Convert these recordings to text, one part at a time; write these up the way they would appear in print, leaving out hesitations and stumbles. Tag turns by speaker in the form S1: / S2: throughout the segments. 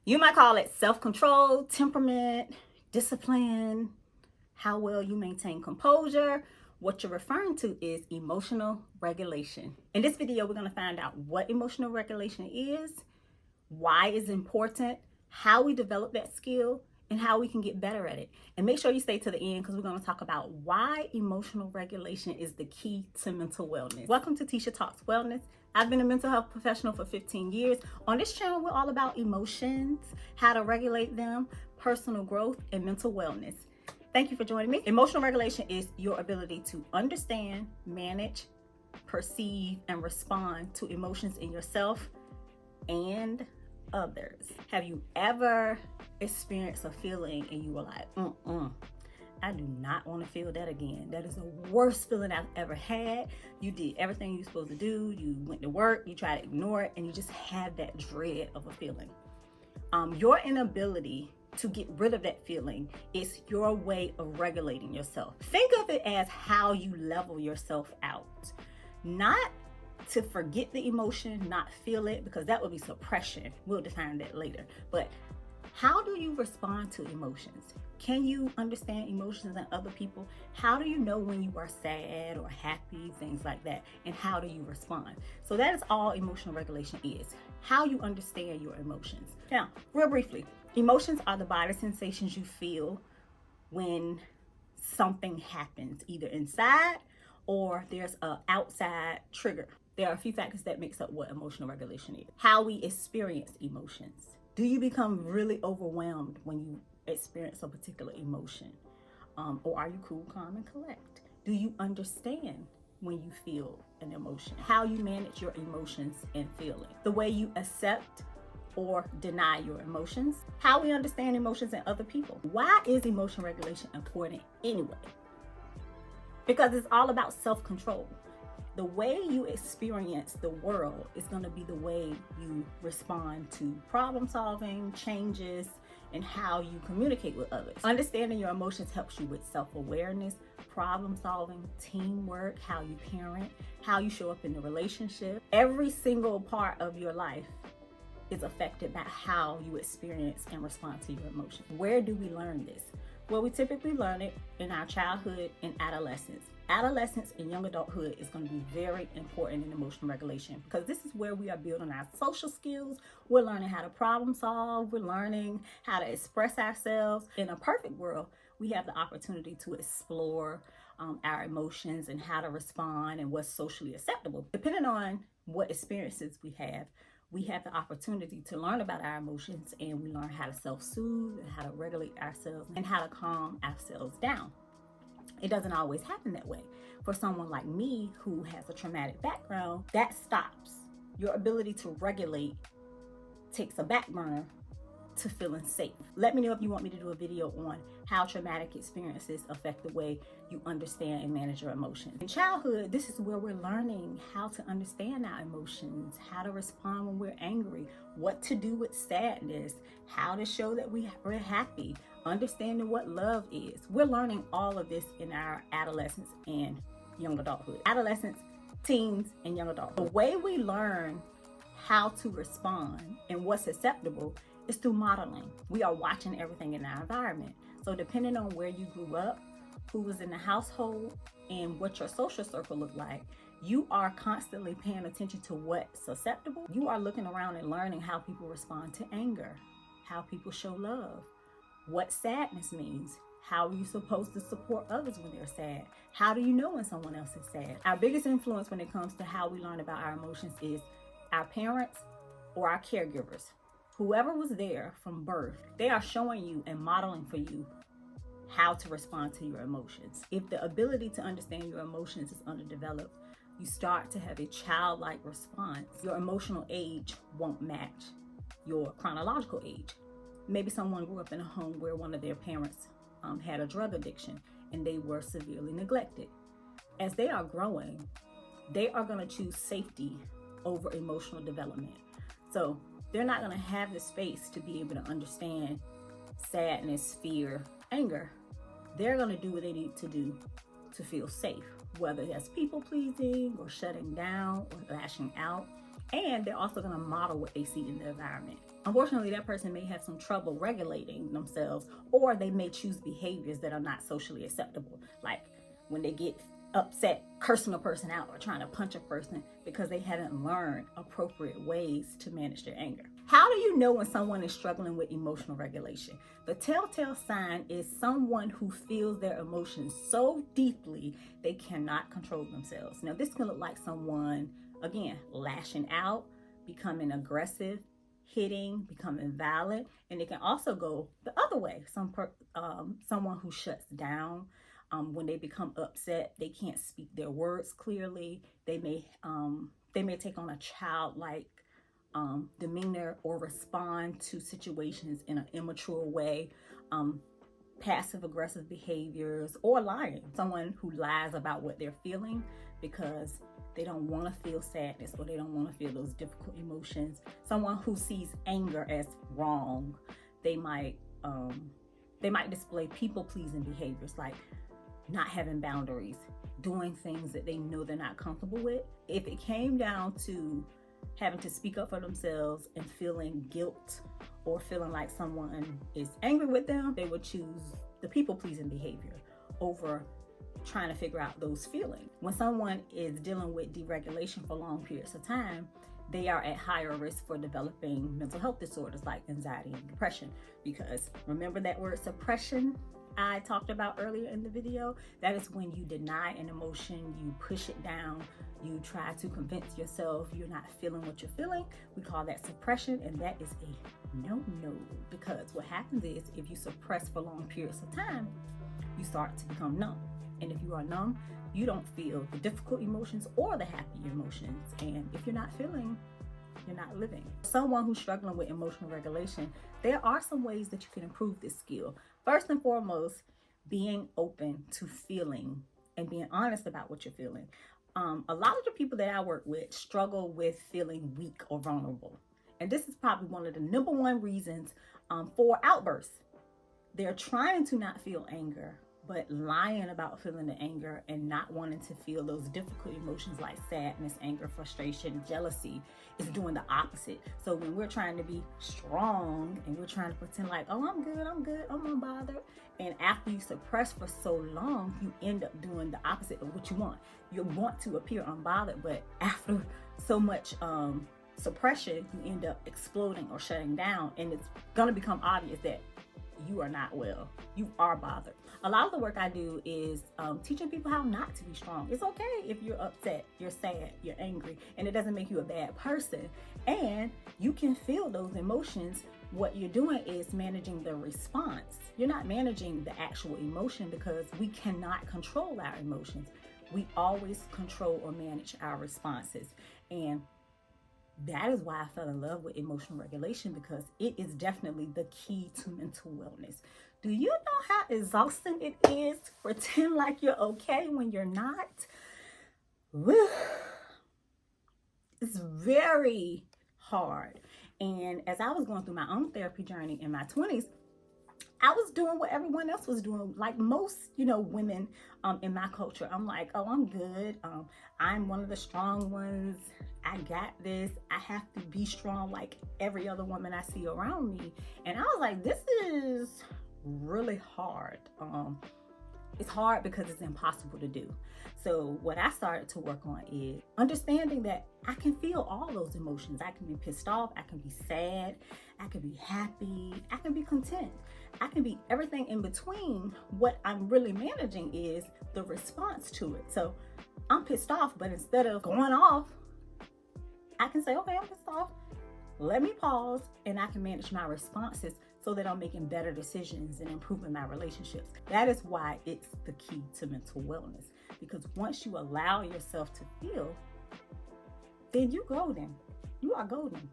S1: You might call it self-control, temperament, discipline, how well you maintain composure. What you're referring to is emotional regulation. In this video, we're going to find out what emotional regulation is, why it's important, how we develop that skill, and how we can get better at it. And make sure you stay to the end because we're going to talk about why emotional regulation is the key to mental wellness. Welcome to Tisha Talks Wellness. I've been a mental health professional for 15 years. On this channel, we're all about emotions, how to regulate them, personal growth, and mental wellness. Thank you for joining me. Emotional regulation is your ability to understand, manage, perceive, and respond to emotions in yourself and others. Have you ever experienced a feeling and you were like, I do not want to feel that again. That is the worst feeling I've ever had. You did everything you're supposed to do. You went to work, you tried to ignore it, and you just had that dread of a feeling. Your inability to get rid of that feeling is your way of regulating yourself. Think of it as how you level yourself out. Not to forget the emotion, not feel it, because that would be suppression. We'll define that later. But how do you respond to emotions? Can you understand emotions in other people? How do you know when you are sad or happy, things like that? And how do you respond? So that is all emotional regulation is, how you understand your emotions. Now, real briefly, emotions are the body sensations you feel when something happens, either inside or there's an outside trigger. There are a few factors that makes up what emotional regulation is. How we experience emotions. Do you become really overwhelmed when you experience a particular emotion? Or are you cool, calm, and collect? Do you understand when you feel an emotion? How you manage your emotions and feelings. The way you accept or deny your emotions. How we understand emotions in other people. Why is emotion regulation important anyway? Because it's all about self-control. The way you experience the world is going to be the way you respond to problem solving, changes, and how you communicate with others. Understanding your emotions helps you with self-awareness, problem solving, teamwork, how you parent, how you show up in the relationship. Every single part of your life is affected by how you experience and respond to your emotions. Where do we learn this? Well, we typically learn it in our childhood and adolescence. Adolescence and young adulthood is going to be very important in emotional regulation because this is where we are building our social skills. We're learning how to problem solve. We're learning how to express ourselves. In a perfect world, we have the opportunity to explore our emotions and how to respond and what's socially acceptable. Depending on what experiences we have the opportunity to learn about our emotions, and we learn how to self-soothe and how to regulate ourselves and how to calm ourselves down. It doesn't always happen that way. For someone like me who has a traumatic background, that stops. Your ability to regulate takes a back burner to feeling safe. Let me know if you want me to do a video on how traumatic experiences affect the way you understand and manage your emotions. In childhood, this is where we're learning how to understand our emotions, how to respond when we're angry, what to do with sadness, how to show that we're happy, understanding what love is. We're learning all of this in our adolescence and young adulthood. Adolescence, teens, and young adulthood. The way we learn how to respond and what's acceptable is through modeling. We are watching everything in our environment. So depending on where you grew up, who was in the household, and what your social circle looked like, you are constantly paying attention to what's acceptable. You are looking around and learning how people respond to anger, how people show love, what sadness means. How are you supposed to support others when they're sad? How do you know when someone else is sad? Our biggest influence when it comes to how we learn about our emotions is our parents or our caregivers. Whoever was there from birth, they are showing you and modeling for you how to respond to your emotions. If the ability to understand your emotions is underdeveloped, you start to have a childlike response. Your emotional age won't match your chronological age. Maybe someone grew up in a home where one of their parents had a drug addiction and they were severely neglected. As they are growing, they are going to choose safety over emotional development. So they're not going to have the space to be able to understand sadness, fear, anger. They're going to do what they need to do to feel safe, whether that's people pleasing or shutting down or lashing out. And they're also going to model what they see in the environment. Unfortunately, that person may have some trouble regulating themselves, or they may choose behaviors that are not socially acceptable, like when they get upset cursing a person out or trying to punch a person because they haven't learned appropriate ways to manage their anger. How do you know when someone is struggling with emotional regulation? The telltale sign is someone who feels their emotions so deeply they cannot control themselves. Now, this can look like someone, again, lashing out, becoming aggressive, hitting, becoming violent, and it can also go the other way. Someone who shuts down. When they become upset, they can't speak their words clearly. They may take on a childlike demeanor or respond to situations in an immature way. Passive aggressive behaviors, or lying. Someone who lies about what they're feeling because they don't want to feel sadness, or they don't want to feel those difficult emotions. Someone who sees anger as wrong. They might display people-pleasing behaviors, like not having boundaries, doing things that they know they're not comfortable with. If it came down to having to speak up for themselves and feeling guilt or feeling like someone is angry with them, they would choose the people-pleasing behavior over trying to figure out those feelings. When someone is dealing with deregulation for long periods of time, they are at higher risk for developing mental health disorders like anxiety and depression. Because remember that word suppression I talked about earlier in the video? That is when you deny an emotion, you push it down, you try to convince yourself you're not feeling what you're feeling. We call that suppression, and that is a no-no, because what happens is if you suppress for long periods of time, you start to become numb. And if you are numb, you don't feel the difficult emotions or the happy emotions. And if you're not feeling, you're not living. Someone who's struggling with emotional regulation, there are some ways that you can improve this skill. First and foremost, being open to feeling and being honest about what you're feeling. A lot of the people that I work with struggle with feeling weak or vulnerable. And this is probably one of the number one reasons for outbursts. They're trying to not feel anger, but lying about feeling the anger and not wanting to feel those difficult emotions like sadness, anger, frustration, jealousy is doing the opposite. So when we're trying to be strong and we're trying to pretend like, oh, I'm good, I'm unbothered, and after you suppress for so long, you end up doing the opposite of what you want. You want to appear unbothered, but after so much suppression, you end up exploding or shutting down, and it's gonna become obvious that you are not well, you are bothered. A lot of the work I do is teaching people how not to be strong. It's okay if you're upset, you're sad, you're angry, and it doesn't make you a bad person. And you can feel those emotions. What you're doing is managing the response. You're not managing the actual emotion, because we cannot control our emotions. We always control or manage our responses. And that is why I fell in love with emotional regulation, because it is definitely the key to mental wellness. Do you know how exhausting it is to pretend like you're okay when you're not? Woo. It's very hard. And as I was going through my own therapy journey in my 20s, I was doing what everyone else was doing, like most, women in my culture. I'm like, oh, I'm good. I'm one of the strong ones. I got this. I have to be strong like every other woman I see around me. And I was like, this is really hard. It's hard because it's impossible to do. So what I started to work on is understanding that I can feel all those emotions. I can be pissed off, I can be sad, I can be happy, I can be content. I can be everything in between. What I'm really managing is the response to it. So I'm pissed off, but instead of going off, I can say, okay, I'm pissed off. Let me pause, and I can manage my responses so that I'm making better decisions and improving my relationships. That is why it's the key to mental wellness. Because once you allow yourself to feel, then you're golden. You are golden.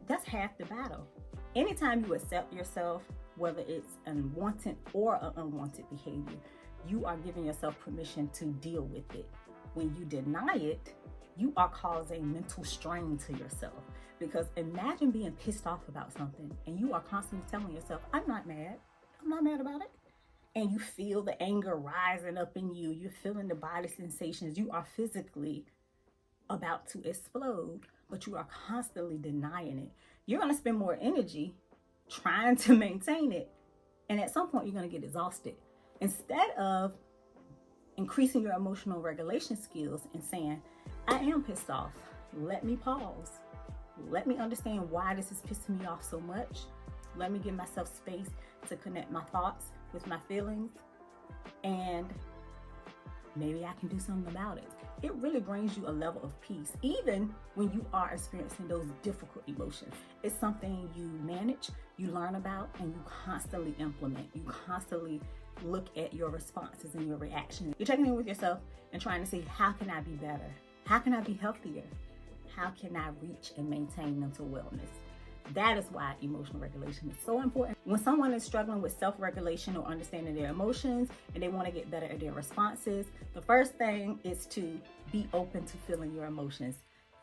S1: That's half the battle. Anytime you accept yourself, whether it's unwanted or an unwanted behavior, you are giving yourself permission to deal with it. When you deny it, you are causing mental strain to yourself. Because imagine being pissed off about something and you are constantly telling yourself, I'm not mad about it. And you feel the anger rising up in you. You're feeling the body sensations. You are physically about to explode, but you are constantly denying it. you're going to spend more energy trying to maintain it. And at some point, you're going to get exhausted. Instead of increasing your emotional regulation skills and saying, I am pissed off. Let me pause. Let me understand why this is pissing me off so much. Let me give myself space to connect my thoughts with my feelings. And maybe I can do something about it. It really brings you a level of peace, even when you are experiencing those difficult emotions. It's something you manage, you learn about, and you constantly implement. You constantly look at your responses and your reactions. You're checking in with yourself and trying to see, how can I be better? How can I be healthier? How can I reach and maintain mental wellness? That is why emotional regulation is so important. When someone is struggling with self-regulation or understanding their emotions and they want to get better at their responses, the first thing is to be open to feeling your emotions.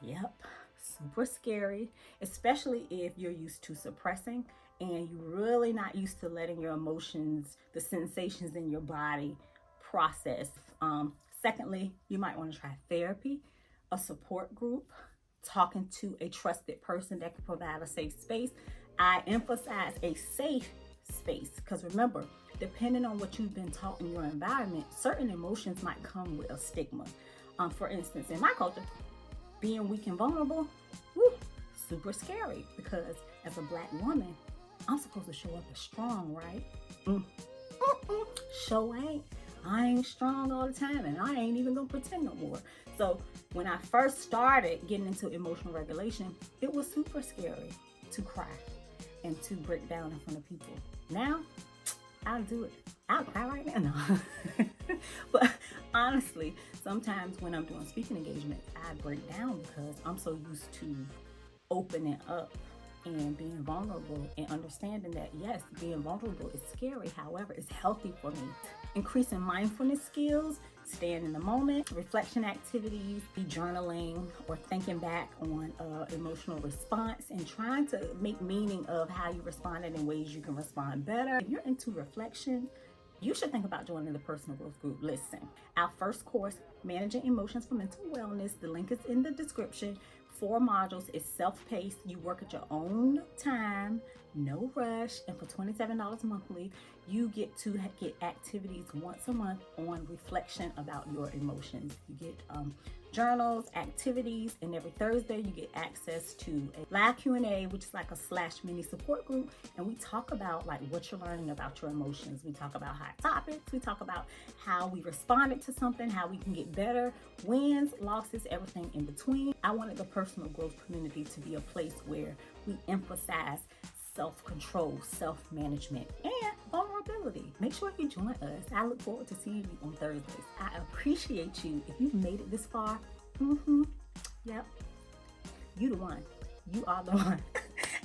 S1: Yep, super scary, especially if you're used to suppressing and you're really not used to letting your emotions, the sensations in your body process. Secondly, you might want to try therapy, a support group, talking to a trusted person that can provide a safe space. I emphasize a safe space because remember, depending on what you've been taught in your environment, certain emotions might come with a stigma. For instance, in my culture, being weak and vulnerable, super scary, because as a Black woman, I'm supposed to show up as strong, right? Sure ain't. I ain't strong all the time, and I ain't even gonna pretend no more. So when I first started getting into emotional regulation, it was super scary to cry and to break down in front of people. Now, I'll do it. I'll cry right now. No. But honestly, sometimes when I'm doing speaking engagements, I break down because I'm so used to opening up and being vulnerable and understanding that, yes, being vulnerable is scary. However, it's healthy for me. Increasing mindfulness skills, staying in the moment, reflection activities, journaling or thinking back on emotional response and trying to make meaning of how you responded in ways you can respond better. If you're into reflection, you should think about joining the personal growth group. Listen, our first course, Managing Emotions for Mental Wellness, the link is in the description. 4 modules. Is self-paced. You work at your own time, no rush, and for $27 monthly, you get to get activities once a month on reflection about your emotions. You get journals, activities, and every Thursday you get access to a live Q&A, which is like a /mini support group, and we talk about like what you're learning about your emotions. We talk about hot topics. We talk about how we responded to something, how we can get better, wins, losses, everything in between. I wanted the personal growth community to be a place where we emphasize self-control, self-management, and vulnerability. Make sure you join us. I look forward to seeing you on Thursdays. I appreciate you. If you've made it this far, yep, you the one. You are the one.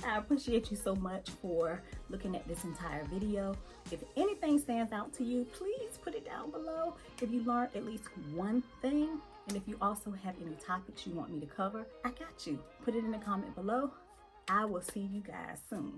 S1: I appreciate you so much for looking at this entire video. If anything stands out to you, please put it down below. If you learned at least one thing, and if you also have any topics you want me to cover, I got you. Put it in the comment below. I will see you guys soon.